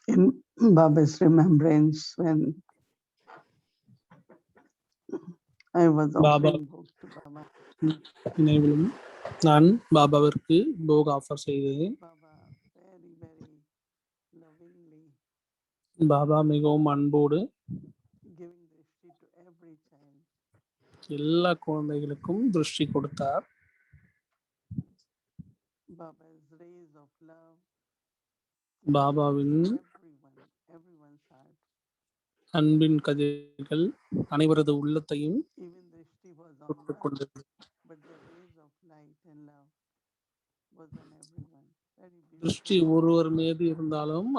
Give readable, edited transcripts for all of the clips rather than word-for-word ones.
In Baba's remembrance, when I was offering book to Baba, நினைவிலும் நான் பாபாவிற்கு போக் offer செய்தேன். Baba very, very lovingly Baba மிகவும் அன்போடு giving drishti to every child. எல்லா குழந்தைகளுக்கும் திருஷ்டி கொடுத்தார். Baba's rays of love, பாபாவின் everyone's heart. அன்பின் கதிர்கள் அனைவரது உள்ளத்தையும் Even drishti was on தொட்டுக் one, கொண்டது. but the rays of light and love was on everyone. Very திருஷ்டி beautiful. ஒருவர் மீது இருந்தாலும்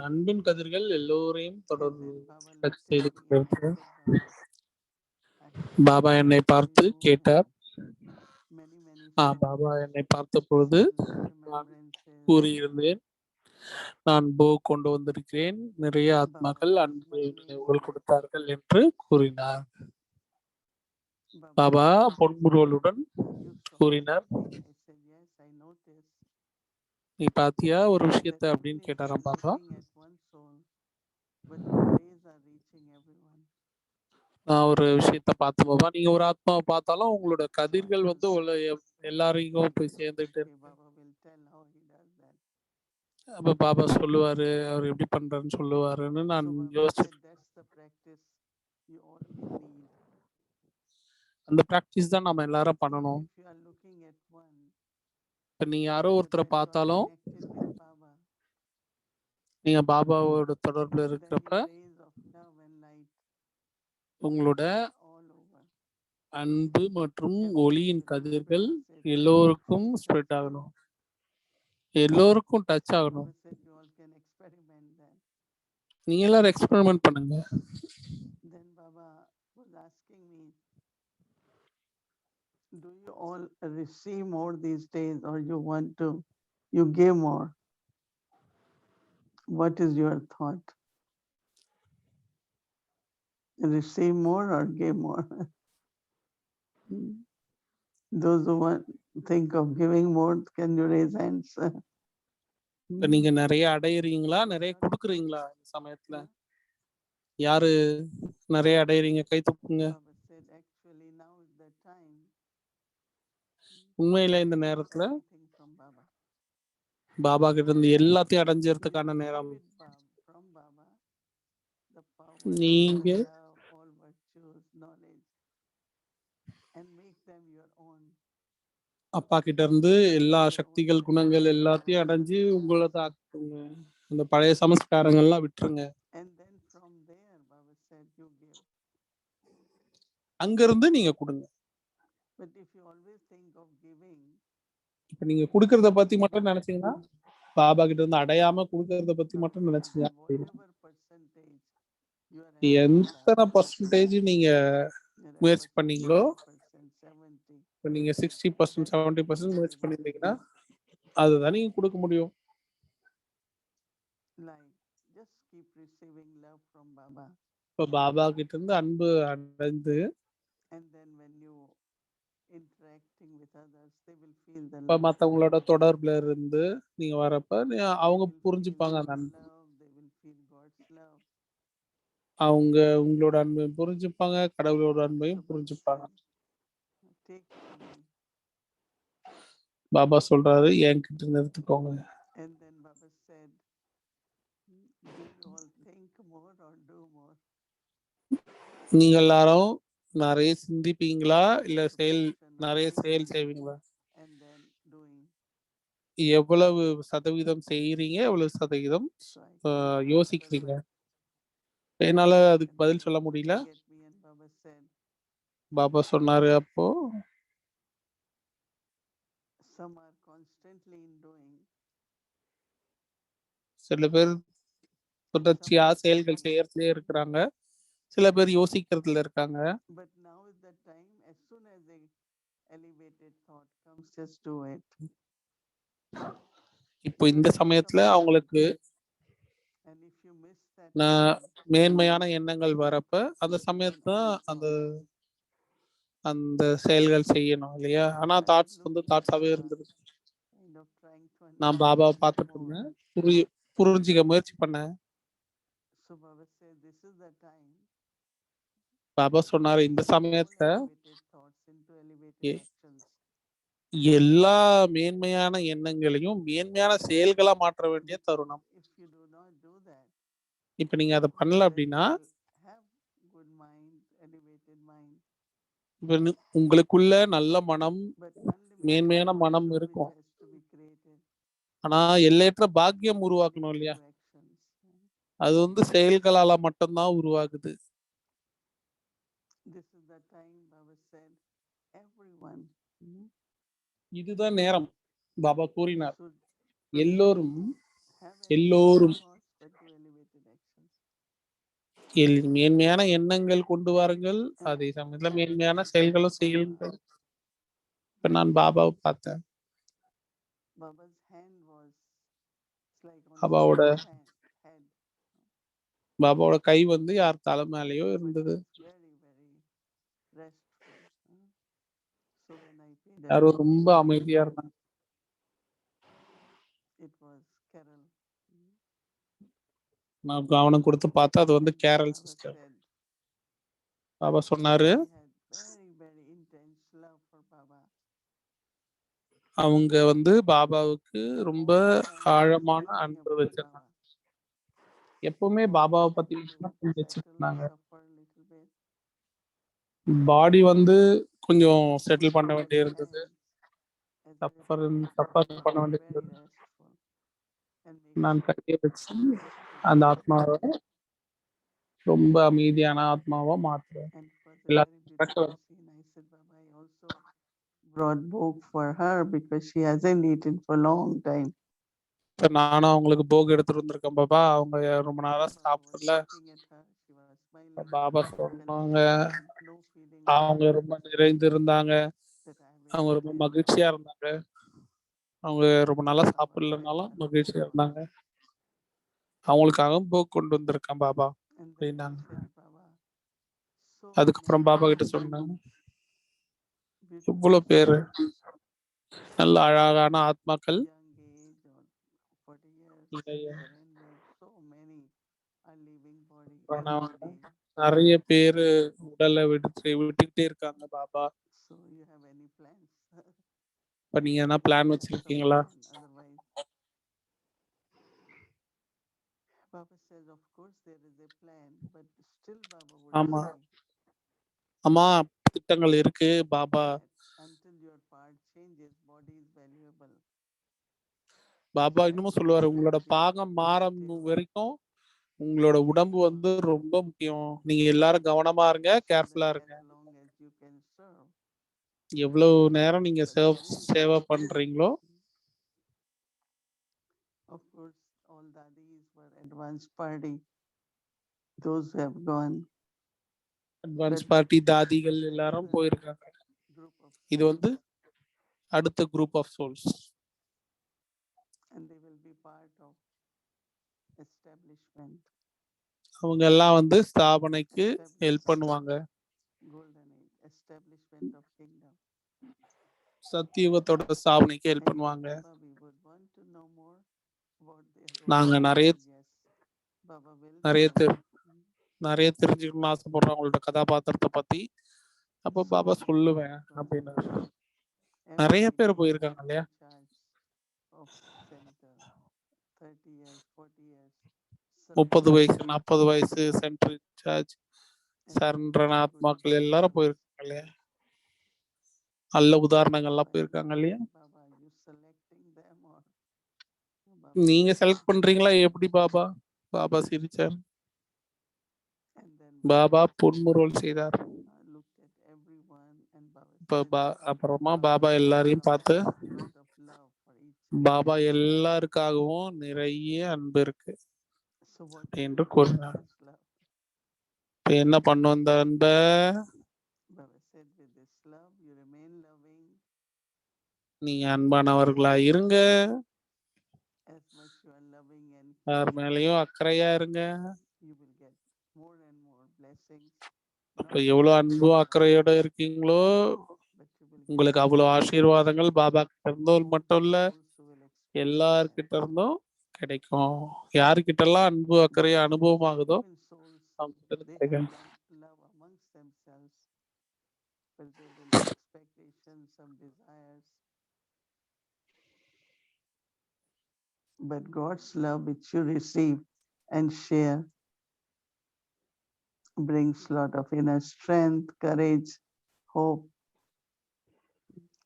அன்பின் கதிர்கள் எல்லோரையும் தொடர்ந்து டச் செய்து கொண்டிருக்கிறது. பாபா என்னை பார்த்து கேட்டார். பாபா என்னை பார்த்த பொழுது நான் கூறியிருந்தேன், நான் போ கொண்டு வந்திருக்கிறேன், நிறைய ஆத்மாக்கள் அன்பு நினைவுகள் கொடுத்தார்கள் என்று கூறினார். பாபா பொன்முருவலுடன் கூறினார், நீ பாத்தியா ஒரு விஷயத்த அப்படின்னு கேட்டாராம் பாபா. நான் ஒரு விஷயத்த பார்த்த பாபா, நீங்க ஒரு ஆத்மாவை பார்த்தாலும் உங்களோட கதிர்கள் வந்து எல்லாரையும் போய் சேர்ந்துட்டு அப்ப பாபா சொல்லுவாரு அவர் எப்படி பண்றாருன்னு சொல்லுவாருன்னு நான் யோசிச்சேன். அந்த பிராக்டிஸ் தான் நம்ம எல்லாரும் பண்ணணும். இப்ப நீங்க யாரோ ஒருத்தரை பார்த்தாலும் நீங்க பாபாவோட தொடர்புல இருக்கிறப்ப உங்களோட அன்பு மற்றும் ஒளியின் கதிர்கள் எல்லோருக்கும் ஸ்ப்ரெட் ஆகணும், எல்லோருக்கும் டச் ஆகணும். நீங்க எல்லாரும் எக்ஸ்பெரிமெண்ட் பண்ணுங்க. Do you all receive more these days, or you give more? What is your thought? Receive more or give more? Those who think of giving more, can you raise hands? நீங்க நிறைய அடையிறீங்களா, நிறைய கொடுக்குறீங்களா? இந்த சமயத்துல யாரு நிறைய அடையிறீங்க? கை தூக்குங்க. உண்மையில இந்த நேரத்துல பாபா கிட்ட இருந்து எல்லாத்தையும் அடைஞ்சிறதுக்கான நேரம். நீங்க அப்பா கிட்ட இருந்து எல்லா சக்திகள் குணங்கள் எல்லாத்தையும் அடைஞ்சு உங்களை தாக்குங்க. அந்த பழைய சமஸ்காரங்கள்லாம் விட்டுருங்க. அங்க இருந்து நீங்க கொடுங்க. இப்ப நீங்க குடுக்கறத பத்தி மட்டும் நினைச்சீங்கன்னா, பாபா கிட்ட இருந்து அடையாம குடுக்கறத பத்தி மட்டும் நினைச்சீங்க, எத்தனை பர்சன்டேஜ் நீங்க முயற்சி பண்ணீங்களோ, இப்ப நீங்க 60%, 70% முயற்சி பண்ணிருந்தீங்கன்னா அதுதான் நீங்க கொடுக்க முடியும். இப்ப பாபா கிட்ட இருந்து அன்பு அடைந்து இப்ப மத்தவங்களோட தொடர்புல இருந்து நீங்க வரப்ப அவங்க புரிஞ்சுப்பாங்க அந்த அன்பு. அவங்க உங்களோட அன்பையும் புரிஞ்சுப்பாங்க, கடவுளோட அன்பையும் புரிஞ்சுப்பாங்க. பாபா சொல்றாரு, என்கிட்ட நிறுத்திக்கோங்க. நீங்க எல்லாரும் நிறைய சிந்திப்பீங்களா இல்ல நிறைய செயல் செய்வீங்களா? எவ்வளவு சதவீதம் செய்யறீங்க, எவ்வளவு சதவீதம் யோசிக்கிறீங்க? என்னால அதுக்கு பதில் சொல்ல முடியல. பாபா சொன்னாரு அப்போ some are constantly in doing, சில பேர் தொடர்ச்சியா செயல்கள் செய்யறதுலயே இருக்கிறாங்க, சில பேர் யோசிக்கிறதுல இருக்காங்க. but now is the time, as soon as a elevated thought comes, just do it. இப்போ இந்த சமயத்துல அவங்களுக்கு And if you miss that நான் moment, மேன்மையான எண்ணங்கள் வரப்ப அந்த சமயத்துல அந்த அந்த செயல்கள் செய்யணும் இல்லையா? ஆனா I was தாட்ஸ் வந்து looking at தாட்ஸாவே Baba, இருந்தது. kind of trying to நான் understand பாபாவை him பார்த்துட்டு more. இருந்தேன், புரிஞ்சிக்க முயற்சி பண்ணேன். So Baba said, this is the time Baba சொன்னாரு இந்த to all சமயத்துல elevated thoughts into elevated எ- actions. எல்லா மேன்மையான எண்ணங்களையும் மேன்மையான செயல்களா மாற்ற வேண்டிய தருணம். If you do not do that, இப்ப நீங்க அதை பண்ணல then அப்படின்னா you will have good mind, elevated mind, இப்ப உங்களுக்குள்ள நல்ல மனம், but unlimited மேன்மையான மனம் fortune which இருக்கும். has to be created ஆனா எல்லையற்ற பாக்கியம் உருவாக்கணும் இல்லையா? through actions. அது வந்து செயல்களால மட்டும்தான் உருவாகுது. This is the time Baba said, everyone இதுதான் நேரம் பாபா கூறினார், should எல்லோரும் have elevated எல்லோரும் thoughts but do elevated actions. மேன்மையான எண்ணங்கள் கொண்டு வாருங்கள், அதே சமயத்துல மேன்மையான செயல்களும் செய்யுங்கள். இப்ப நான் பாபாவை பார்த்தேன். Baba's hand was like on பாபாவோட someone's head, பாபாவோட கை வந்து யார் தலை மேலேயோ but it இருந்தது. was very, very restful. So when I paid யாரோ attention, ரொம்ப அமைதியா இருந்தாங்க. it was Carol. நான் கவனம் கொடுத்து பார்த்தா அது வந்து And Carol Baba sister. said, Baba சொன்னாரு she had very, very intense love for Baba. அவங்க வந்து பாபாவுக்கு ரொம்ப All the time ஆழமான thinking அன்பு about வச்சிருந்தாங்க. Baba. எப்பவுமே Body பாபாவை பத்தி tended to வச்சுட்டு settle, இருந்தாங்க. suffer a little bit. பாடி வந்து கொஞ்சம் But செட்டில் பண்ண Baba's வேண்டிய இருந்தது, hands, as a suffer reflection, பண்ண were வேண்டிய very இருந்தது. restful and make நான் sure கையை வச்சு just to அந்த be ஆத்மாவை ரொம்ப அமைதியான ஆத்மாவா மாத்துறேன். and it was a very எல்லாத்தையும் beautiful scene. I said, Baba, I also brought book for her because she hasn't eaten for a long time. இப்ப நானும் அவங்களுக்கு போக எடுத்துட்டு வந்திருக்கேன் பாபா, அவங்க ரொம்ப நாளா Baba was சாப்பிடல. looking at her, she was smiling, Baba சொன்னாங்க content, no feeling of அவங்க ரொம்ப நிறைந்து இருந்தாங்க, that I will அவங்க not ரொம்ப have மகிழ்ச்சியா இருந்தாங்க, அவங்க ரொம்ப நாளா Baba சாப்பிடலனாலும் felt her மகிழ்ச்சியா for இருந்தாங்க. her. அவங்களுக்காக போக கொண்டு வந்திருக்கேன் பாபா And then I அப்படின்னாங்க. said, Baba, so அதுக்கப்புறம் many பாபா கிட்ட சொன்னாங்க, beautiful இவ்வளவு பேரு souls, நல்ல அழகான ஆத்மாக்கள் young age or 40 years, surrendered. So many are leaving body every day. நிறைய பேரு உடலை விட்டுக்கிட்டே இருக்காங்க Baba. So you have any plans? இப்ப நீங்க என்ன பிளான் That's the வச்சிருக்கீங்களா? plan. Otherwise, Baba says, of course there is a plan, but still Baba would ஆமா say ஆமா, திட்டங்கள் இருக்கு Baba. that until your part changes, body is valuable. Baba So இன்னமும் as you சொல்லுவாரு, are உங்களோட acting, பாகம் மாறும் still வரைக்கும் உங்களோட உடம்பு வந்து ரொம்ப முக்கியம். நீங்க எல்லாரும் கவனமா இருங்க, so கேர்ஃபுல்லா that இருங்க. as long as you can serve, எவ்வளவு நேரம் நீங்க but there is சேவை also, பண்றீங்களோ. of course, all dadis were advanced party, those who have gone. Advance But party this தாதிகள் is எல்லாரும் another போயிருக்காங்க. group of இது souls, வந்து அடுத்த group of souls. and they will be part of establishment, அவங்க எல்லாம் வந்து ஸ்தாபனைக்கு ஹெல்ப் establishment, பண்ணுவாங்க. golden age, establishment of kingdom. சத்தியுகத்தோட ஸ்தாபனைக்கு ஹெல்ப் I said, பண்ணுவாங்க. Baba, we would want to know more about their நாங்க role. நிறைய Yes, Baba will நிறைய tell. நிறைய தெரிஞ்சுக்கணும்னு ஆசைப்படுறோம் அவங்களோட கதாபாத்திரத்தை பத்தி. அப்போ So பாபா many சொல்லுவேன் have gone. அப்படின்னு. Every நிறைய பேர் day போயிருக்காங்க இல்லையா? in charge of center, 30 years, 40 years. 30 வயசு 40 வயசு சென்ட்ரல் சார்ஜ் சரண்டரான ஆத்மாக்கள் எல்லாரும் போயிருக்காங்க இல்லையா? நல்ல உதாரணங்கள்லாம் போயிருக்காங்க இல்லையா? Baba, you selecting them or நீங்க செலக்ட் பண்றீங்களா எப்படி பாபா? பாபா சிரிச்சார். and then பாபா பொன்முறுவல் செய்தார். looked at everyone அப்புறமா பாபா எல்லாரையும் பார்த்து lot of love for each. Baba எல்லாருக்காகவும் நிறைய அன்பு இருக்கு So what do you என்று do with கூறினார். this love? இப்ப என்ன பண்ணும் இந்த அன்பை? Baba said, with this love, you remain loving. நீங்க அன்பானவர்களா இருங்க, As much you are loving and யார் caring, மேலேயும் அக்கறையா இருங்க. you will get more and more blessings. இப்ப Not எவ்வளவு just அன்பும் from அக்கறையோட Baba, இருக்கீங்களோ but you will get உங்களுக்கு அவ்வளவு ஆசீர்வாதங்கள் பாபா கிட்ட இருந்தும் மட்டும் இல்ல, also will experience எல்லார்கிட்ட இருந்தும் கிடைக்கும். யாருக்கிட்ட எல்லாம் அன்பு அக்கறையா அனுபவம் ஆகுதோ even souls. அவங்க கிட்ட They கிடைக்கும். have love amongst themselves, but they will have expectations, some desires. But God's love, which you receive and share, brings a lot of inner strength, courage, hope,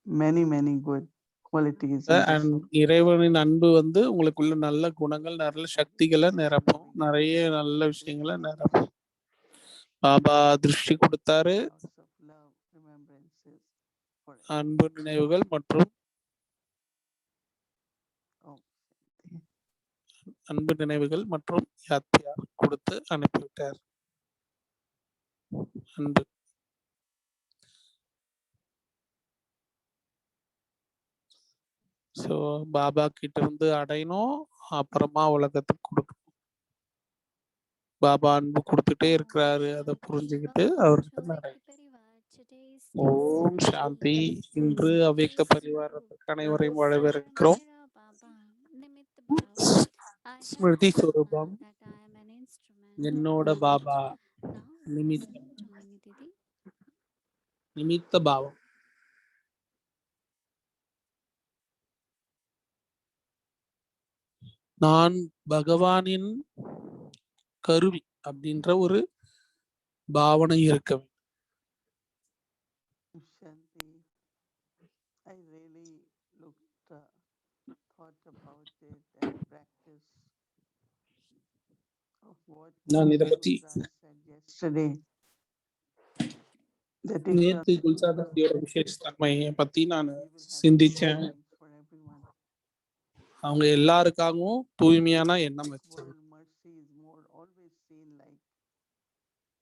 many, many good qualities. in the soul. இறைவனின் அன்பு வந்து உங்களுக்குள்ள நல்ல குணங்கள், நல்ல சக்திகளை நிரப்பும், நிறைய நல்ல விஷயங்களை நிரப்பும். பாபா திருஷ்டி கொடுத்தாரு, Lots of love, remembrances for அன்பு நினைவுகள் மற்றும் அன்பு நினைவுகள் மற்றும் யாத்தியா கொடுத்து அனுப்பிவிட்டார். அன்பு ஸோ பாபா கிட்ட இருந்து அடையணும், அப்புறமா உலகத்துக்கு கொடுக்கணும். பாபா அன்பு கொடுத்துட்டே இருக்கிறாரு, அதை புரிஞ்சுக்கிட்டு அவர்கிட்ட நடக்கும். ஓம் சாந்தி. இன்று அவ்யக்த பரிவாரத்திற்கு அனைவரையும் வரவேற்கிறோம். ஸ்மிருதி ஸ்வரூபம் என்னோட பாபா நிமித்த பாவம். நான் பகவானின் கருவி அப்படின்ற ஒரு பாவனை இருக்க வேண்டும். Shanti, I really thought about it and practice of what நான் இதை பத்தி said yesterday. That if you நேற்று are குல்சாதாசியோட விசேஷ தன்மையை பத்தி நான் you will have சிந்திச்சேன். for everyone. அவங்க எல்லாருக்காகவும் தூய்மையான எண்ணம் வச்சது. World mercy is more always seen like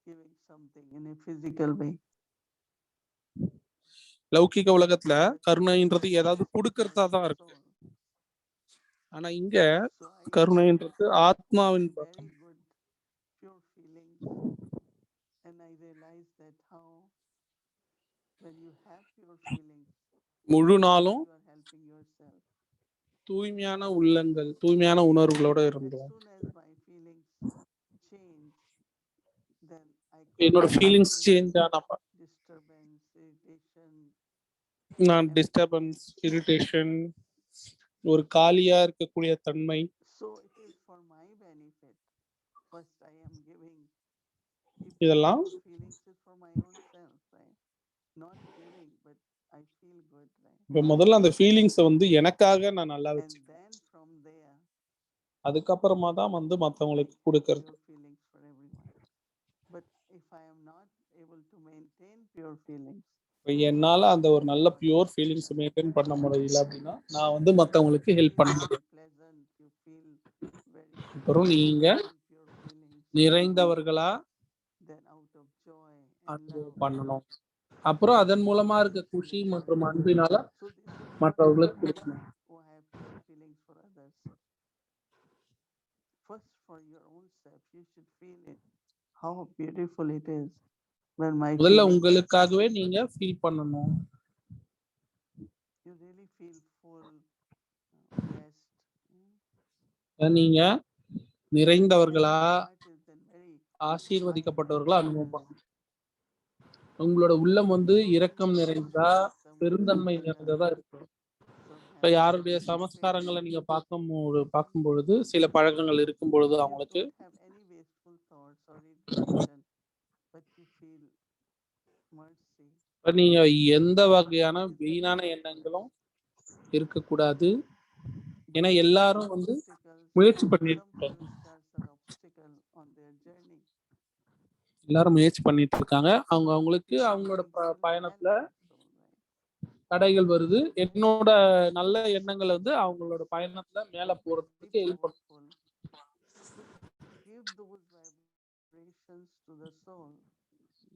giving something in a physical way. லௌகிக உலகத்துல கருணைன்றது ஏதாவது கொடுக்கறதா தான் இருக்கு. ஆனா இங்க கருணைன்றது ஆத்மாவின் பக்கம். Very good, pure feelings, and I realized that how when you have pure feelings, முழு நாளும் you are helping yourself. தூய்மையான உள்ளங்கள், தூய்மையான உணர்வுகளோட இருந்தோம். As soon as my feelings change, then I என்னோட ஃபீலிங்ஸ் சேஞ்ச் ஆனப்ப disturbance, irritation. நான் டிஸ்டர்பன்ஸ், இரிட்டேஷன், ஒரு காலியா இருக்கக்கூடிய தன்மை. So it is for my benefit. First I am giving. இதெல்லாம் Feelings is for my own self, right? Not giving, but I feel good, right? இப்ப முதல்ல அந்த ஃபீலிங்ஸை வந்து எனக்காக நான் நல்லா And வச்சு, then from there, அதுக்கப்புறமா தான் வந்து மற்றவங்களுக்கு கொடுக்கறது. pure feelings for everyone. But if I am not able to maintain pure feelings, என்னால அந்த ஒரு நல்ல பியூர் ஃபீலிங்ஸ் மெயின்டைன் பண்ண முடியல அப்படின்னா நான் வந்து மற்றவங்களுக்கு ஹெல்ப் பண்ண முடியும். pleasant, you feel very அப்புறம் நீங்க pure feelings, நிறைந்தவர்களா then out of joy and அனுபவம் love. பண்ணணும். அப்புறம் அதன் மூலமா இருக்க குஷி மற்றும் அன்பினால So this is மற்றவர்களுக்கு கொடுக்கணும். who have pure feelings for others. First for your own self, you should feel it. How beautiful it is when my முதல்ல feelings, உங்களுக்காகவே நீங்க ஃபீல் பண்ணணும். you really feel full, blessed. நீங்க நிறைந்தவர்களா, Heart is then very ஆசீர்வதிக்கப்பட்டவர்களா அனுபவம் பண்ணணும். உங்களோட உள்ளம் வந்து இரக்கம் நிறைந்ததா, பெருந்தன்மை நிறைந்ததா இருக்கும். இப்ப யாருடைய சமஸ்காரங்களை நீங்க பார்க்கும் பொழுது சில பழக்கங்கள் இருக்கும் பொழுது அவங்களுக்கு have any wasteful thoughts or irritation, but you feel mercy. நீங்க எந்த வகையான வீணான எண்ணங்களும் இருக்கக்கூடாது. ஏன்னா எல்லாரும் வந்து முயற்சி பண்ணிட்டு இருக்காங்க. எல்லாரும் முயற்சி பண்ணிட்டு இருக்காங்க. அவங்களுக்கு அவங்களோட பயணத்துல தடைகள் வருது. என்னோட நல்ல எண்ணங்கள் வந்து அவங்களோட பயணத்துல மேல Be போறதுக்கு ஹெல்ப் பண்ணும். powerful to give those vibrations to the soul.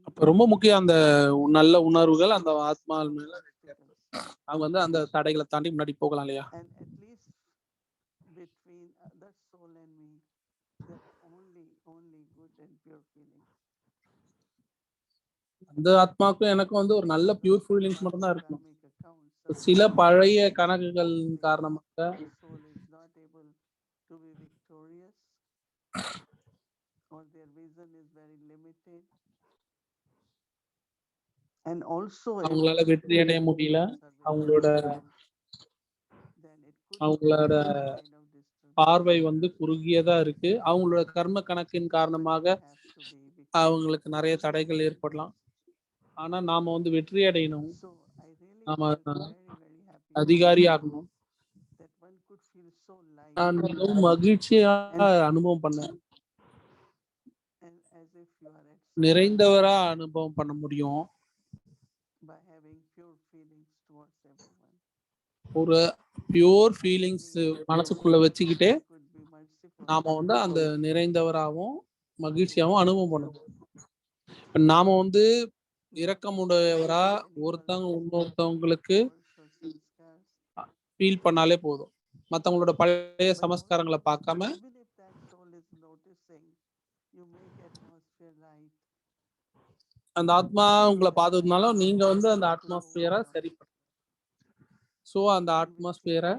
அப்ப ரொம்ப முக்கியம் அந்த நல்ல உணர்வுகள் அந்த ஆத்மா Of மேல obstacles. அவங்க வந்து அந்த தடைகளை தாண்டி முன்னாடி போகலாம் இல்லையா? And at least between that soul and me, there are only good and pure feelings. அந்த ஆத்மாவுக்கும் எனக்கும் வந்து ஒரு நல்ல பியூர் ஃபீலிங்ஸ் Past மட்டும் தான் இருக்கணும். karmic accounts சில are பழைய கணக்குகள் காரணமாக the soul is not able to be victorious, or their vision is very limited, and also அவங்களால able to வெற்றி அடைய முடியல. survey அவங்களோட themselves, then it could be அவங்களோட some kind of disturbance. பார்வை வந்து குறுகியதா இருக்கு. அவங்களோட கர்ம கணக்கின் காரணமாக But we have to be victorious. அவங்களுக்கு நிறைய தடைகள் ஏற்படலாம். ஆனா நாம வந்து வெற்றி அடையணும். So I really நாம felt very happy அதிகாரி ஆகணும். that one could feel so light நான் மிகவும் மகிழ்ச்சியா அனுபவம் பண்ணேன். and as if you are at நிறைந்தவரா அனுபவம் பண்ண முடியும். by having pure feelings towards everyone. ஒரு பியூர் ஃபீலிங்ஸ் மனசுக்குள்ள வச்சுக்கிட்டே Could be merciful. நாம வந்து அந்த நிறைந்தவராகவும் மகிழ்ச்சியாகவும் அனுபவம் பண்ணணும். நாம வந்து இரக்கமுடையவரா ஒருத்தவங்க இன்னொருத்தவங்களுக்கு ஃபீல் பண்ணாலே போதும். மற்றவங்களோட பழைய சமஸ்காரங்களை பார்க்காம Even if that soul is noticing, you make atmosphere right. அந்த ஆத்மா உங்களை பார்த்ததுனால நீங்க வந்து அந்த அட்மாஸ்பியரை சரி பண்ண. ஸோ அந்த அட்மாஸ்பியரை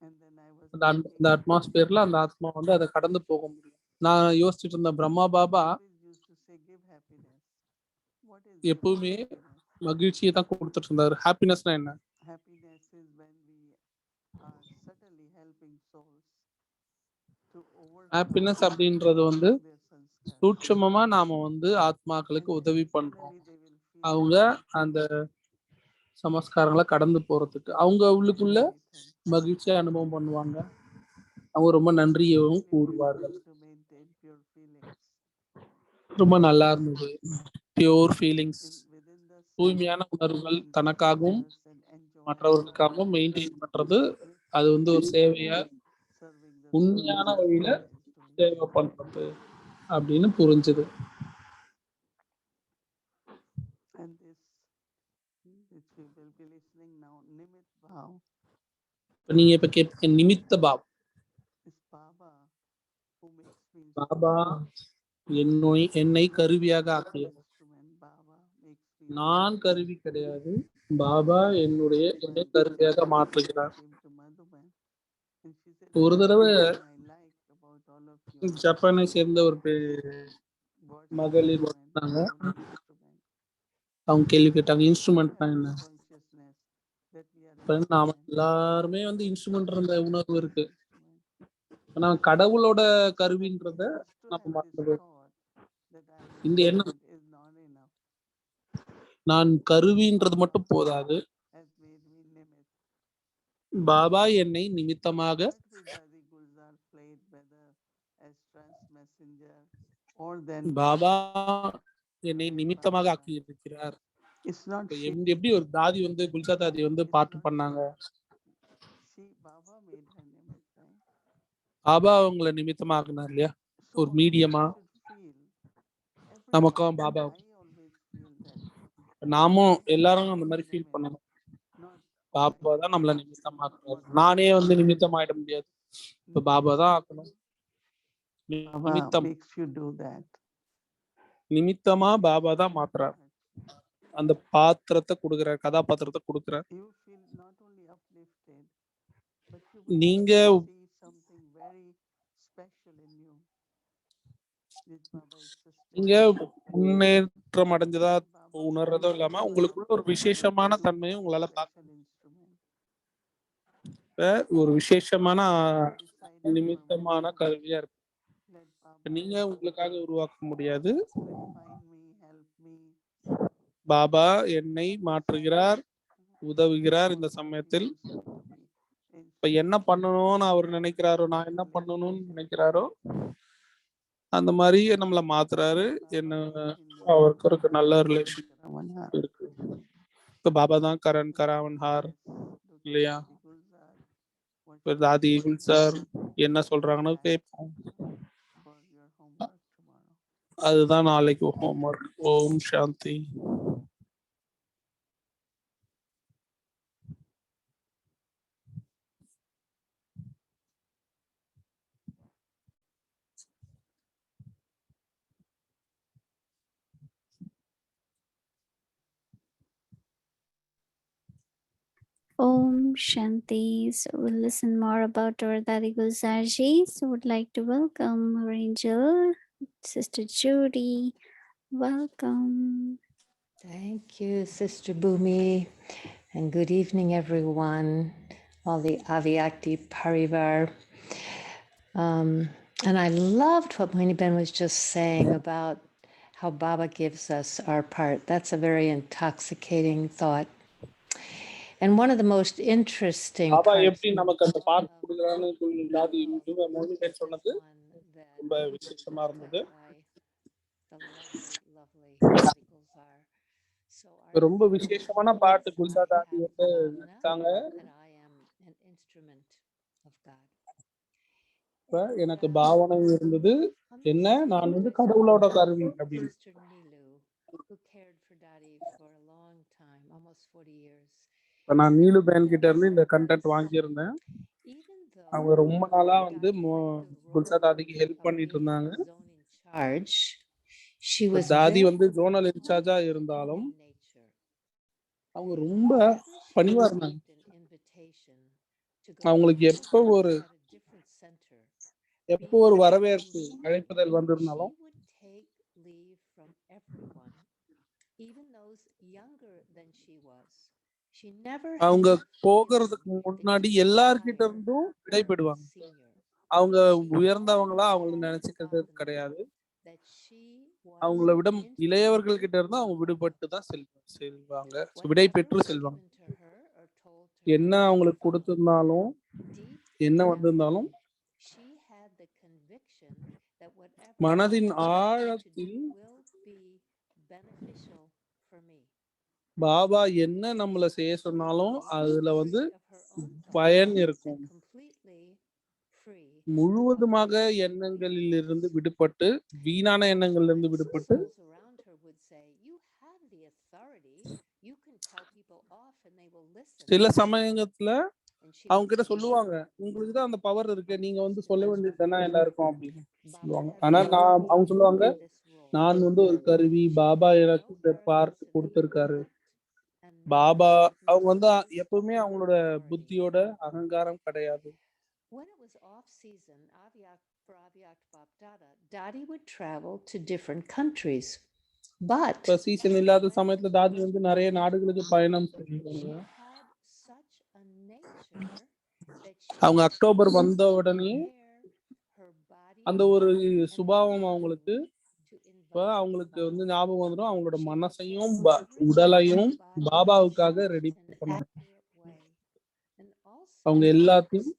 And then I was அந்த அட்மாஸ்பியர்ல அந்த ஆத்மா வந்து அதை கடந்து போக முடியும். நான் யோசிச்சுட்டு இருந்த Brahma Baba always used to say, give happiness. What is எப்பவுமே happiness? மகிழ்ச்சியை தான் கொடுத்துட்டு இருந்தாரு. ஹாப்பினஸ்னா என்ன? Happiness is when we are certainly helping souls to overcome happiness அப்படின்றது வந்து their sanskars. சூட்சமமா நாம வந்து ஆத்மாக்களுக்கு உதவி பண்றோம். They will feel அவங்க அந்த சமஸ்காரங்களை கடந்து போறதுக்கு அவங்க உள்ளுக்குள்ள மகிழ்ச்சியா அனுபவம் பண்ணுவாங்க. அவங்க ரொம்ப நன்றியவும் கூறுவார்கள். to maintain pure feelings. ரொம்ப நல்லா இருந்தது. பியூர் ஃபீலிங்ஸ், Within the தூய்மையான உணர்வுகள் தனக்காகவும் and enjoy மற்றவர்களுக்காகவும் மெயின்டைன் பண்றது அது வந்து ஒரு சேவையா serving the உண்மையான வழியில சேவை பண்றது அப்படின்னு புரிஞ்சுது. and this which we will be listening now, Nimit Bhav. நீங்க இப்ப கேட்க நிமித்த pav. Is Baba who makes me Baba என்னை கருவியாக ஆக்கியவர். instrument. Baba makes me நான் கருவி கிடையாது. பாபா என்னை கருவியாக மாற்றுகிறார். and she said, ஒரு தடவை I like about all of you. ஜப்பானை சேர்ந்த ஒரு மகளிர் வந்தாங்க. அவங்க கேள்வி கேட்டாங்க, இன்ஸ்ட்ருமெண்ட்னா என்ன? நாம எல்லாருமே வந்து இன்ஸ்ட்ருமெண்ட் இருந்த உணர்வு இருக்கு. ஆனா கடவுளோட கருவின்றத நம்ம மறந்து இந்த எண்ணம் நான் கருவின்றது மட்டும் போதாது. பாபா என்னை நிமித்தமாக பாபா என்னை நிமித்தமாக ஆக்கி இருக்கிறார். எப்படி ஒரு தாதி வந்து குல்சா தாதி வந்து பாட்டு பண்ணாங்க. பாபா அவங்களை நிமித்தமாக்குனார் இல்லையா? ஒரு மீடியமா நமக்கும் பாபா நாமும் எல்லாரும் அந்த மாதிரி ஃபீல் பண்ணணும். பாபா தான் நம்மள நிமித்தமாக்குறாரு. நானே வந்து நிமித்தமாயிட முடியாது. இப்ப பாபா தான் ஆக்கணும். நிமித்தமா பாபா தான் மாத்துறார். அந்த பாத்திரத்தை கொடுக்கிறார், கதாபாத்திரத்தை கொடுக்கிறார். நீங்க நீங்க முன்னேற்றம் அடைஞ்சதா உணர்றதும் இல்லாம உங்களுக்குள்ள ஒரு விசேஷமான தன்மையும் உங்களால பார்க்க ஒரு விசேஷமான நிமித்தமான கருவியா இருக்கு. நீங்க உங்களுக்காக உருவாக்க முடியாது. பாபா என்னை மாற்றுகிறார், உதவுகிறார். இந்த சமயத்தில் இப்ப என்ன பண்ணணும்னு அவர் நினைக்கிறாரோ, நான் என்ன பண்ணணும்னு நினைக்கிறாரோ அந்த மாதிரி நம்மள மாத்துறாரு. என்ன அவருக்கு ஒரு நல்ல ரிலேஷன் இருக்கு. இப்ப பாபா தான் கரண் கராவன்ஹார் இல்லையா? இப்ப தாதி சார் என்ன சொல்றாங்கன்னு கேட்போம். அதுதான் நாளைக்கு homework. Om Shanti. Om Shanti. So we'll listen more about our Dadi Gulzarji. So would like to welcome our angel, Sister Judy. Welcome. Thank you, Sister Bhumi, and good evening, everyone, all the Avyakti Parivar. And I loved what Moini Ben was just saying about how Baba gives us our part. That's a very intoxicating thought. And one of the most interesting Baba parts எப்படி நமக்கு அந்த part கொடுக்குறான்னு தாதி மோனிபேன் சொன்னது ரொம்ப விசேஷமா இருந்தது. ரொம்ப விசேஷமான பாட்டு குல்சா தாதி வந்து இருக்காங்க. இப்ப எனக்கு பாவனை இருந்தது என்ன, நான் வந்து கடவுளோட கருவி அப்படின்னு. இப்ப நான் நீலு பேன் கிட்ட இருந்து இந்த கண்டென்ட் வாங்கியிருந்தேன். அவங்க ரொம்ப நாளா வந்து குல்சா தாதிக்கு ஹெல்ப் பண்ணிட்டு இருந்தாங்க. தாதி வந்து ஜோனல் இன்சார்ஜா இருந்தாலும் அவங்க ரொம்ப பணிவா இருந்தாங்க. அவங்களுக்கு எப்போ ஒரு வரவேற்பு அழைப்புதல் வந்திருந்தாலும் அவங்க போகிறதுக்கு முன்னாடி எல்லார்கிட்ட இருந்தும் விடைபெடுவாங்க. அவங்க உயர்ந்தவங்களா அவங்களுக்கு நினைச்சுக்கிறது கிடையாது. அவங்கள விட இளையவர்கள் கிட்ட இருந்து அவங்க விடுபட்டு தான் செல்வாங்க, விடை பெற்று செல்வாங்க. என்ன அவங்களுக்கு கொடுத்திருந்தாலும் என்ன வந்திருந்தாலும் மனதின் ஆழத்தில் பாபா என்ன நம்மள செய்ய சொன்னாலும் அதுல வந்து பயன் இருக்கும். முழுவதுமாக எண்ணங்களில் இருந்து விடுபட்டு, வீணான எண்ணங்கள்ல இருந்து விடுபட்டு, சில சமயத்துல அவங்க கிட்ட சொல்லுவாங்க, உங்களுக்கு தான் அந்த பவர் இருக்கு, நீங்க வந்து சொல்ல வேண்டியது தானே எல்லாருக்கும் அப்படின்னு சொல்லுவாங்க. ஆனா அவங்க சொல்லுவாங்க, நான் வந்து ஒரு கருவி, பாபா எனக்கு இந்த பார்ட் கொடுத்திருக்காரு. பாபா அவங்க வந்து எப்பவுமே அவங்களோட புத்தியோட அகங்காரம் கிடையாது. When it was off season, for Avyakt Bapdada, Daddy would travel to different countries. But season இல்லாத சமயத்துல தாதி வந்து நிறைய நாடுகளுக்கு பயணம் செய்வாங்க. அவங்க அக்டோபர் வந்த உடனே அந்த ஒரு சுபாவம் அவங்களுக்கு வந்து ஞாபகம் வந்துடும். அவங்களோட மனசையும் உடலையும் பாபாவுக்காக ரெடி பண்ணுவாங்க. அவங்க எல்லாத்தையும்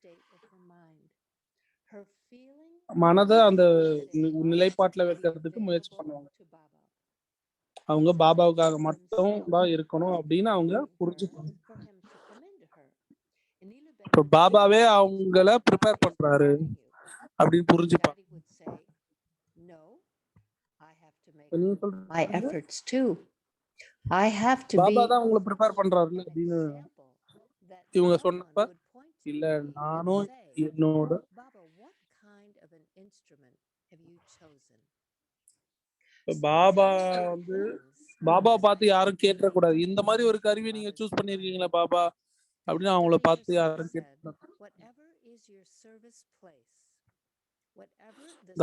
மனதை அந்த நிலைப்பாட்டுல வைக்கிறதுக்கு முயற்சி பண்ணுவாங்க. அவங்க பாபாவுக்காக மட்டும் தான் இருக்கணும் அப்படின்னு அவங்க புரிஞ்சுப்பாங்க. இப்ப பாபாவே அவங்கள ப்ரிப்பேர் பண்றாரு அப்படின்னு புரிஞ்சுப்பாங்க. My efforts too. I have to be. Baba தான் உங்களை ப்ரிப்பேர் பண்றாரு அப்படின்னு இவங்க சொன்னப்ப, இல்ல நானும் என்னோட பாபா வந்து பாபா பார்த்து யாரும் கேட்கக்கூடாது, இந்த மாதிரி ஒரு கருவியை நீங்க சூஸ் பண்ணிருக்கீங்களா பாபா அப்படின்னு அவங்கள பார்த்து யாரும் கேட்கக்கூடாது.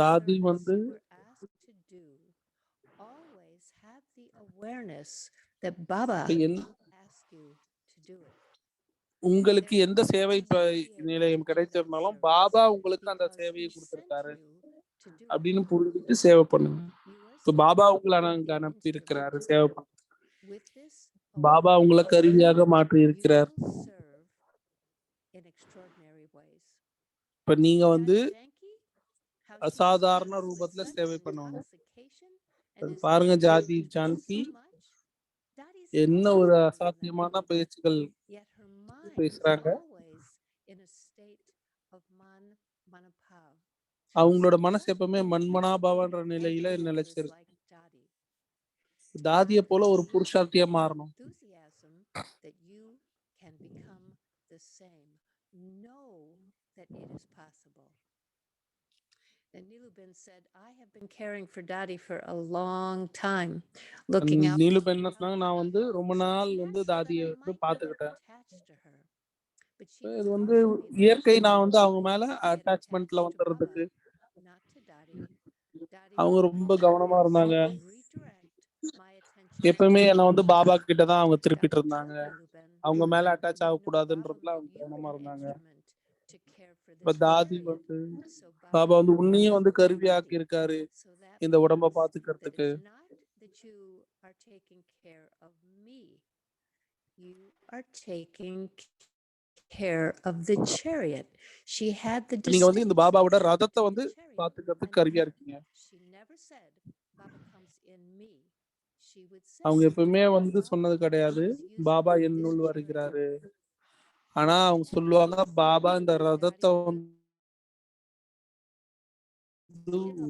தாதி வந்து உங்களுக்கு எந்த சேவை நிலையம் கிடைச்சிருந்தாலும் பாபா உங்களுக்கு அந்த சேவையை கொடுத்திருக்காரு அப்படின்னு புரிஞ்சுட்டு சேவை பண்ணுங்க. இப்ப பாபா உங்களை அங்க அனுப்பி இருக்கிறாரு சேவை பண்ண. பாபா உங்களை கருவியாக மாற்றி இருக்கிறார். இப்ப நீங்க வந்து அசாதாரண ரூபத்துல சேவை பண்ணுவாங்க. பாருங்க ஜாதி ஜான்கி என்ன ஒரு அசாத்தியமான பேச்சுகள் Yet her mind was பேசுறாங்க. always in a state of manabhav. அவங்களோட மனசு எப்பவுமே மன்மனாபாவன்ற நிலையில Everyone was நிலைச்சிருக்கு. like Dadi. தாதியை போல ஒரு புருஷார்த்தியா மாறணும். Enthusiasm that you can become the same. Know that it is possible. And Niluben said, I have been caring for Dadi for a long time, looking out. நீலுபென் என்ன சொன்னாங்க, நான் வந்து ரொம்ப நாள் வந்து தாதியை வந்து பாத்துக்கிட்டேன். Attached to her. But she இது was வந்து also able இயற்கை, to நான் வந்து அவங்க மேல get அட்டாச்மெண்ட்ல attached to வந்துடுறதுக்கு Baba, not to Dadi. Dadi அவங்க would ரொம்ப கவனமா இருந்தாங்க. redirect my attention எப்பவுமே to என்ன வந்து பாபா கிட்ட தான் அவங்க Dadi திருப்பிட்டு told இருந்தாங்க. Niluben, அவங்க மேல அட்டாச் "You know, ஆகக்கூடாதுன்றதுல Baba அவங்க made you கவனமா an இருந்தாங்க. instrument to care for இப்ப this தாதி chariot." வந்து So பாபா வந்து உன்னையும் வந்து Baba கருவியாக்கி இருக்காரு So that இந்த உடம்ப means that பாத்துக்கிறதுக்கு. it's not that you are taking care of me. You are taking care of the chariot. She had the நீங்க வந்து இந்த பாபாவோட ரதத்தை வந்து decision to the chariot. பாத்துக்கிறதுக்கு கருவியா இருக்கீங்க. She never said, Baba comes in me. She would say, அவங்க எப்பவுமே வந்து சொன்னது கிடையாது பாபா "Baba is என்னுள் using this வருகிறாரு. chariot." ஆனா அவங்க சொல்லுவாங்க பாபா இந்த ரதத்தை வந்து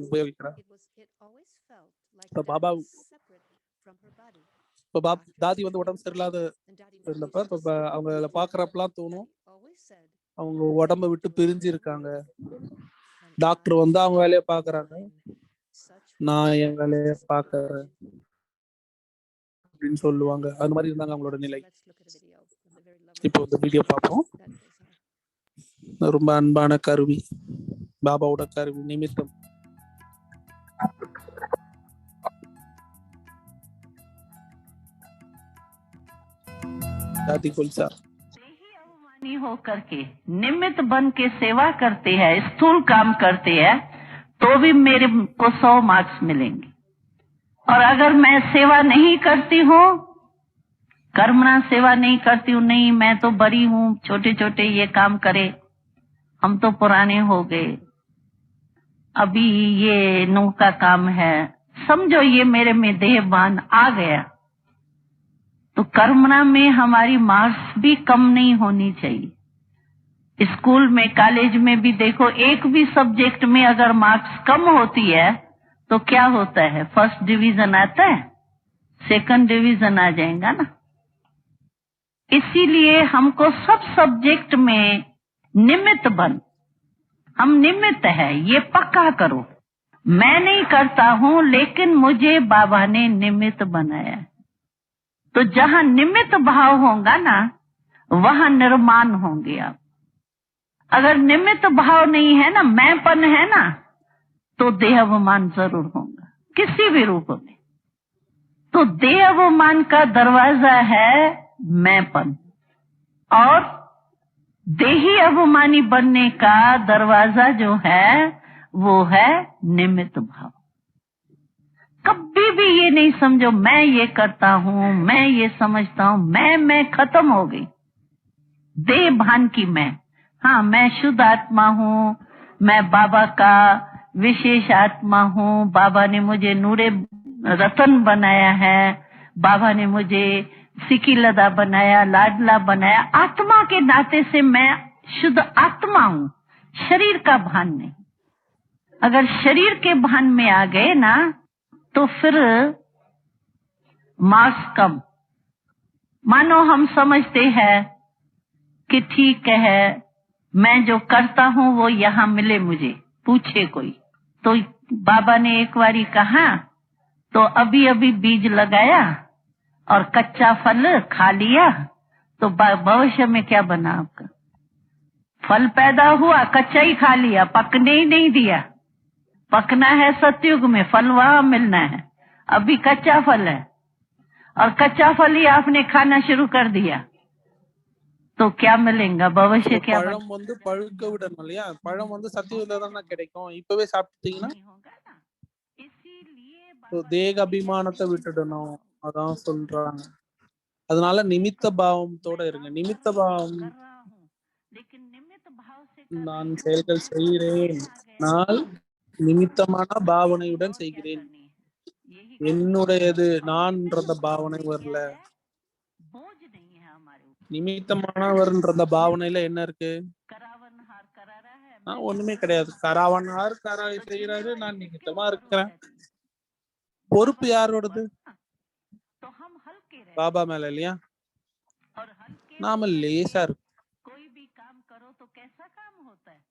உபயோகிக்கிறார். It always felt like இப்ப Dadi Baba was separate from her body. இப்ப தாதி வந்து உடம்பு சரியில்லாத And Dadi never இருந்தப்ப used to இப்ப say, அவங்கள பாக்குறப்பெல்லாம் தோணும் Dadi always said, அவங்க உடம்ப விட்டு பிரிஞ்சு இருக்காங்க. "And டாக்டர் I வந்து அவங்க am வேலையை பாக்குறாங்க, mine." Such நான் was என் வேலையை Dadi's பாக்குறேன் situation. அப்படின்னு சொல்லுவாங்க. அது மாதிரி இருந்தாங்க அவங்களோட So நிலை. let's look at a video of the very lovely இப்போ இந்த வீடியோ பார்ப்போம். Dadi Gulzar. ரொம்ப அன்பான கருவி, பாபாவோட கருவி நிமித்தம். दादी गुलजार अभिमानी होकर के निमित्त बन के सेवा करते हैं, स्थूल काम करते हैं, तो भी मेरे को 100 मार्क्स मिलेंगे। और अगर मैं सेवा नहीं करती हूँ, कर्मणा सेवा नहीं करती हूँ, नहीं मैं तो बड़ी हूँ, छोटे छोटे ये काम करे, हम तो पुराने हो गए, अभी ये नौ का काम है, समझो ये मेरे में देहभान आ गया, तो कर्मणा में हमारी मार्क्स भी कम नहीं होनी चाहिए। स्कूल में कॉलेज में भी देखो, एक भी सब्जेक्ट में अगर मार्क्स कम होती है तो क्या होता है, फर्स्ट डिवीजन आता है, सेकंड डिवीजन आ जाएगा ना। इसीलिए हमको सब सब्जेक्ट में निमित्त बन, हम निमित्त है ये पक्का करो। मैं नहीं करता हूं लेकिन मुझे बाबा ने निमित्त बनाया है। तो जहां निमित्त भाव होगा ना वहां निर्माण होंगे आप। अगर निमित्त भाव नहीं है ना, मैंपन है ना, तो देहाभिमान जरूर होगा किसी भी रूप में। तो देहाभिमान का दरवाजा है मैंपन, और देही अभिमानी बनने का दरवाजा जो है वो है निमित्त भाव। कभी भी ये नहीं समझो मैं ये करता हूं, मैं ये समझता हूं, मैं खत्म हो गई। देह भान की मैं, हाँ मैं शुद्ध आत्मा हूँ, मैं बाबा का विशेष आत्मा हूँ, बाबा ने मुझे नूरे रतन बनाया है, बाबा ने मुझे सिकीलदा बनाया, लाडला बनाया, आत्मा के नाते से मैं शुद्ध आत्मा हूँ, शरीर का भान नहीं। अगर शरीर के भान में आ गए ना तो फिर मार्क्स कम। मानो हम समझते हैं कि ठीक है मैं जो करता हूं वो यहाँ मिले मुझे, पूछे कोई। तो बाबा ने एक बारी कहा, तो अभी अभी बीज लगाया और कच्चा फल खा लिया तो भविष्य में क्या बना आपका? फल पैदा हुआ, कच्चा ही खा लिया, पकने ही नहीं दिया। पकना है सतयुग में, फल वहां मिलना है, अभी कच्चा फल है और कच्चा फल ही आपने खाना शुरू कर दिया तो क्या मिलेगा, भविष्य क्या बनेगा? பழம் வந்து பழுக்க விடணும் இல்லையா? பழம் வந்து சத்தியத்துல தானே கிடைக்கும், இப்பவே சாப்பிட்டீங்கன்னா தேக அபிமானத்தை விட்டுடணும், அதான் சொல்றாங்க. அதனால நிமித்த பாவத்தோட இருங்க. நிமித்த பாவம், நான் செயல்கள் செய்கிறேன், நான் நிமித்தமான பாவனையுடன் செய்கிறேன், என்னுடையது நான்ன்ற பாவனை வரல. बोझ नहीं है हमारे ऊपर। நிமித்தமானவர்ன்ற பாவனையில என்ன இருக்கு? करावनहार करा रहा है, ஒண்ணுமே கிடையாது. கராவனார் கராய் तो செய்யறாரு, जिम्मेवारी நான் किसके நிமித்தமா ऊपर हो இருக்கிறேன். जाती है? பொறுப்பு बाबा के யாரோடது? ऊपर ना। तो हम हल्के रहते பாபா மேல இல்லையா? हैं। और हल्के நாம होकर லேசா के कोई भी काम करो तो कैसा काम होता है?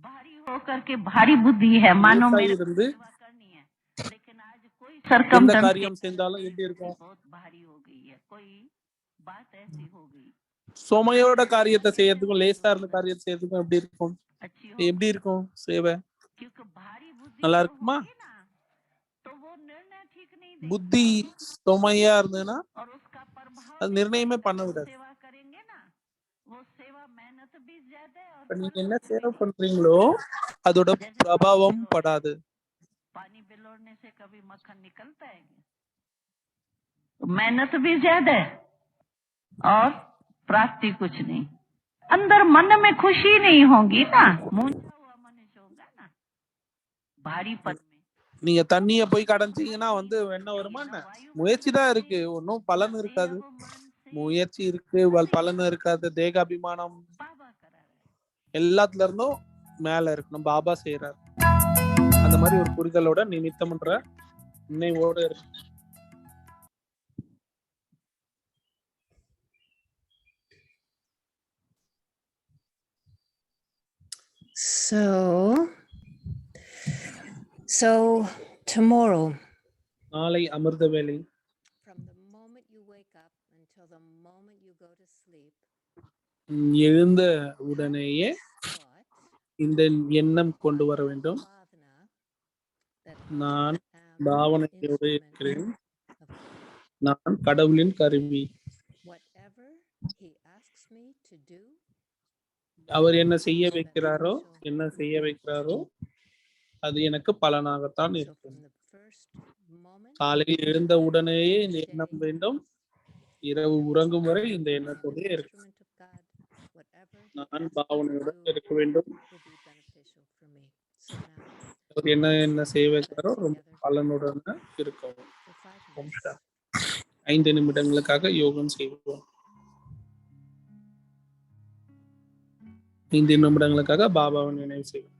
भारी होकर के भारी बुद्धि है, मानो லேசா मेरे को இருந்து सेवा करनी है, लेकिन आज कोई எந்த सरकमस्टेंस காரியம் செஞ்சாலும் எப்படி இருக்கும்? बहुत भारी हो गई है, कोई बात ऐसी हो गई, சுமையோட காரியத்தை செய்யறதுக்கும் லேசா இருந்த காரியத்தை செய்யறதுக்கும் எப்படி இருக்கும்? अच्छी हो எப்படி இருக்கும் சேவை? क्योंकि भारी बुद्धि நல்லா जो இருக்குமா? होगी ना, तो वो निर्णय ठीक नहीं देगी புத்தி சுமையா இருந்ததுன்னா और उसका प्रभाव அது भी நிர்ணயமே पड़ता है। பண்ண जो விடாது. सेवा करेंगे ना, वो सेवा मेहनत भी ज्यादा है और இப்ப நீங்க फल என்ன भी சேவை नहीं। பண்றீங்களோ அதோட जैसे பிரபாவம் படாது. पानी बिलोड़ने से कभी मक्खन निकलता है क्या? तो मेहनत भी ज्यादा है और प्राप्ति कुछ नहीं। अंदर मन में खुशी नहीं होगी ना, मूंझा हुआ मनुष्य होगा ना, भारीपन में। நீங்க தண்ணிய போய் கடைஞ்சீங்கன்னா என்ன வருமா என்ன? முயற்சி தான் இருக்கு, ஒன்னும் பலன் இருக்காது. முயற்சி இருக்கு, பலன் இருக்காது. தேகாபிமானம் बाबा करा रहे எல்லாத்துல இருந்தும் மேல இருக்கணும். பாபா செய்யறாரு. அந்த மாதிரி ஒரு புரிதலோட நிமித்தம்ன்ற நினைவோட இருக்கு. So tomorrow, நாளை அமிர்த வேலை from the moment you wake up until the moment you go to sleep, எழுந்த உடனேயே thought, இந்த எண்ணம் கொண்டு வர வேண்டும். bhavana, that நான் I am பாவனையோடு instrument இருக்கிறேன். of God. நான் கடவுளின் கருவி. Whatever he asks me to do, அவர் என்ன செய்ய வைக்கிறாரோ அது எனக்கு பலனாகத்தான் so இருக்கும். from the first moment காலையில் எழுந்த உடனேயே இந்த எண்ணம் day, வேண்டும். இரவு உறங்கும் வரை இந்த I am எண்ணத்தோடே an இருக்கும். instrument of God. Whatever he நான் asks me பாவனையுடன் to do இருக்க வேண்டும். will be beneficial for me. So now, அவர் என்ன செய்ய வைக்கிறாரோ let's ரொம்ப together பலனுடன் இருக்கும். for 5 Om minutes. சாந்தி. 5 நிமிடங்களுக்காக யோகம் செய்வோம். 5 நிமிடங்களுக்காக பாபாவை நினைவு செய்வோம்.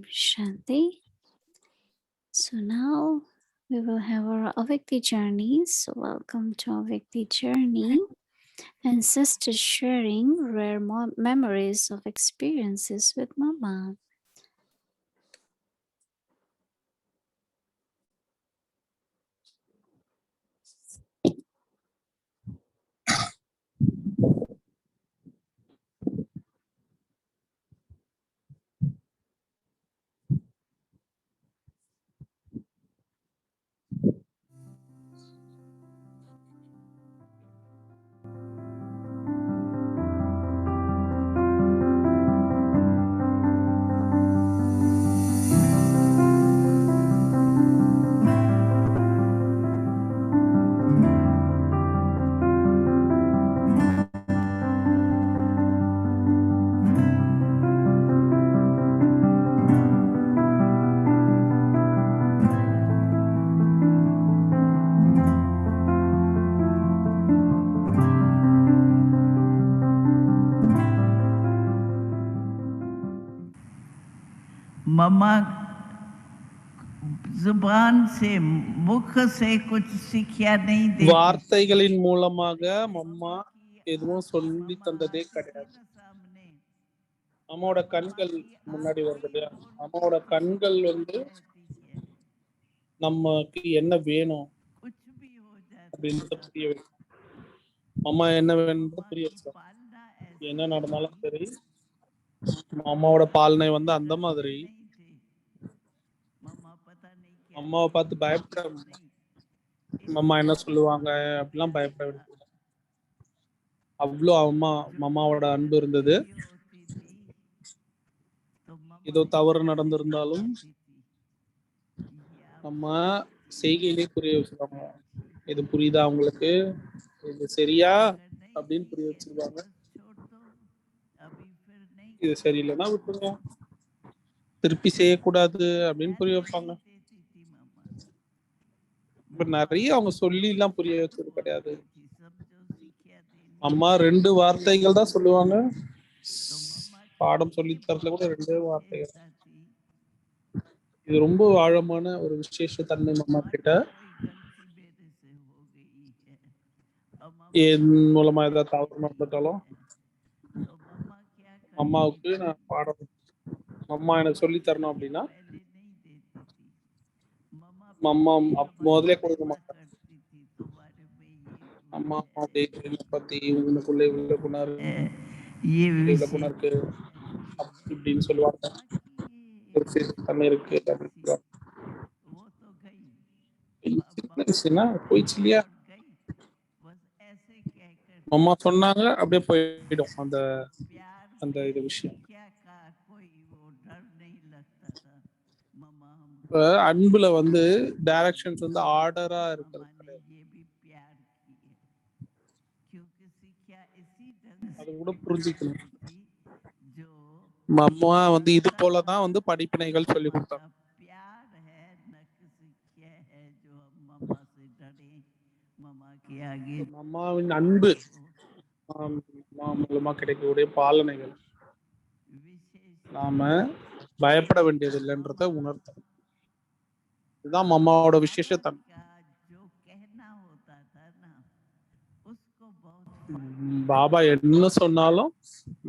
Shanti. So now we will have our Avyakti journey. So welcome to Avyakti journey. And sisters sharing rare memories of experiences with Mama. मम्मा जुबान से मुख से कुछ सिखाया नहीं देती வார்த்தைகளின் மூலமாக மம்மா எதுவும் சொல்லி தந்ததே கிடையாது. அம்மாவோட கண்கள் முன்னாடி வருது இல்லையா, அம்மாவோட கண்கள் வந்து நமக்கு என்ன வேணும் அப்படின்றத புரிய வைக்கும். அம்மா என்ன வேணும்ன்றத புரிய வச்சோம். என்ன நடந்தாலும் சரி, அம்மாவோட பாலனை வந்து அந்த மாதிரி அம்மாவை பார்த்து பயப்பட, அம்மா என்ன சொல்லுவாங்க அப்படிலாம் பயப்பட வேண்டியது. அவ்வளோ அம்மாவோட அன்பு இருந்தது. ஏதோ தவறு நடந்திருந்தாலும் நம்ம செய்கையிலே புரிய வச்சிருவாங்க. இது புரியுதா உங்களுக்கு, இது சரியா அப்படின்னு புரிய வச்சிருவாங்க. இது சரியில்லைன்னா விட்டுருங்க, திருப்பி செய்யக்கூடாது அப்படின்னு புரிய வைப்பாங்க. இப்ப நிறைய அவங்க சொல்லி எல்லாம் புரிய வச்சது கிடையாது. அம்மா 2 வார்த்தைகள் தான் சொல்லுவாங்க. பாடம் சொல்லி தரல கூட 2 வார்த்தைகள். இது ரொம்ப ஆழமான ஒரு விசேஷ தன்மை அம்மா கிட்ட. என் மூலமா ஏதாவது தவறு நடந்துட்டாலும் அம்மாவுக்கு நான் பாடம், அம்மா எனக்கு சொல்லி தரணும் அப்படின்னா அம்மா முதலே கொடுக்க மாட்டாங்க. அம்மா பத்தி உங்களுக்குள்ள இவ்வளவு குணர் இருக்கு இப்படின்னு சொல்லுவாங்க. ஒரு தன்மை இருக்கு சின்ன போயிடுச்சு இல்லையா, அம்மா சொன்னாங்க அப்படியே போயிடும் அந்த அந்த இது விஷயம். அன்புல வந்து டைரக்ஷன்ஸ் வந்து ஆர்டரா இருக்கிறது கிடையாது. அது கூட புரிஞ்சுக்கணும். அம்மா வந்து இது போலதான் வந்து படிப்பினைகள் சொல்லி கொடுத்தாங்க. அம்மாவின் அன்பு மூலமா கிடைக்கக்கூடிய பாலனைகள் நாம பயப்பட வேண்டியது இல்லைன்றத உணர்த்தணும். இதுதான் அம்மாவோட விசேஷத்தன்மை. பாபா என்ன சொன்னாலும்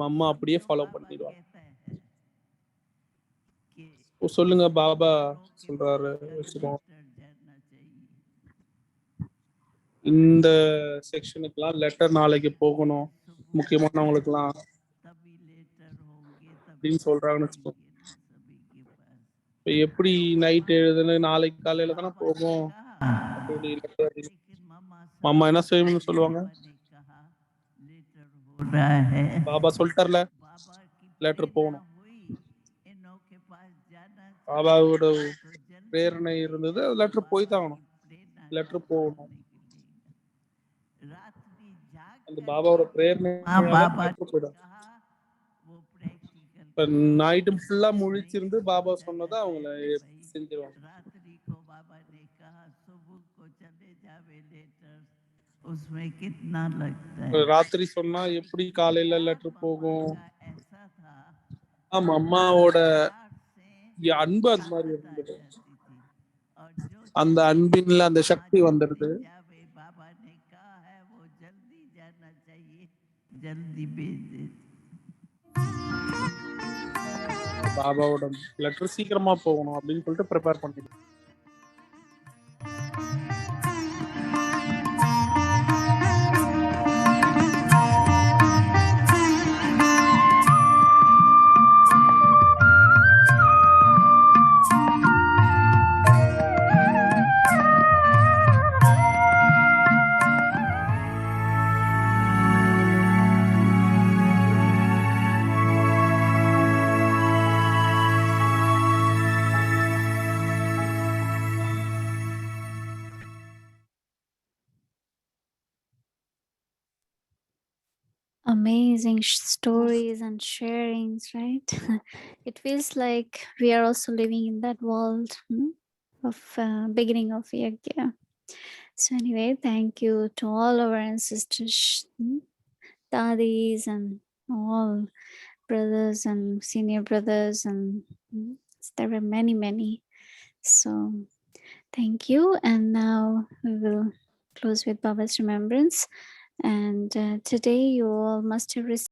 அம்மா அப்படியே ஃபாலோ பண்ணிடுவாங்க. சொல்லுங்க பாபா சொல்றாரு, இந்த செக்ஷனுக்குலாம் லெட்டர் நாளைக்கு போகணும் முக்கியமானவங்களுக்குலாம் அப்படின்னு சொல்றாங்கன்னு வச்சுக்கோங்க. இப்ப எப்படி நைட் எழுதுன்னு நாளைக்கு காலையில தானே போகும். அம்மா என்ன செய்யணும்னு சொல்லுவாங்க, பாபா சொல்லிட்டார்ல லெட்டர் போகணும். பாபாவோட பிரேரணை இருந்தது, லெட்டர் போய் தான் ஆகணும், லெட்டர் போகணும். அந்த பாபாவோட பிரேரணை போயிடும். இப்ப நைட்டு ஃபுல்லா முழிச்சிருந்து பாபா சொன்னதை அவங்கள செஞ்சிருவாங்க. ராத்திரி சொன்னா எப்படி காலையில லெட்டர் போகும். ஆமா, அம்மாவோட அன்பு அது மாதிரி ताकत आ இருந்தது. जाती थी और जो அந்த चले அன்பின்ல அந்த वहाँ சக்தி வந்துடுது. जल्दी जावे बाबा ने कहा है वो जल्दी जाना चाहिए जल्दी भेज दे பாபாவோட லெட்டர் சீக்கிரமா போகணும் அப்படின்னு சொல்லிட்டு ப்ரிப்பேர் பண்ணிட்டு Amazing stories and sharings, right? It feels like we are also living in that world of beginning of Yagya. So anyway, thank you to all our ancestors, dadis and all brothers and senior brothers, and there were many. So thank you. And now we will close with Baba's remembrance. And today you all must have received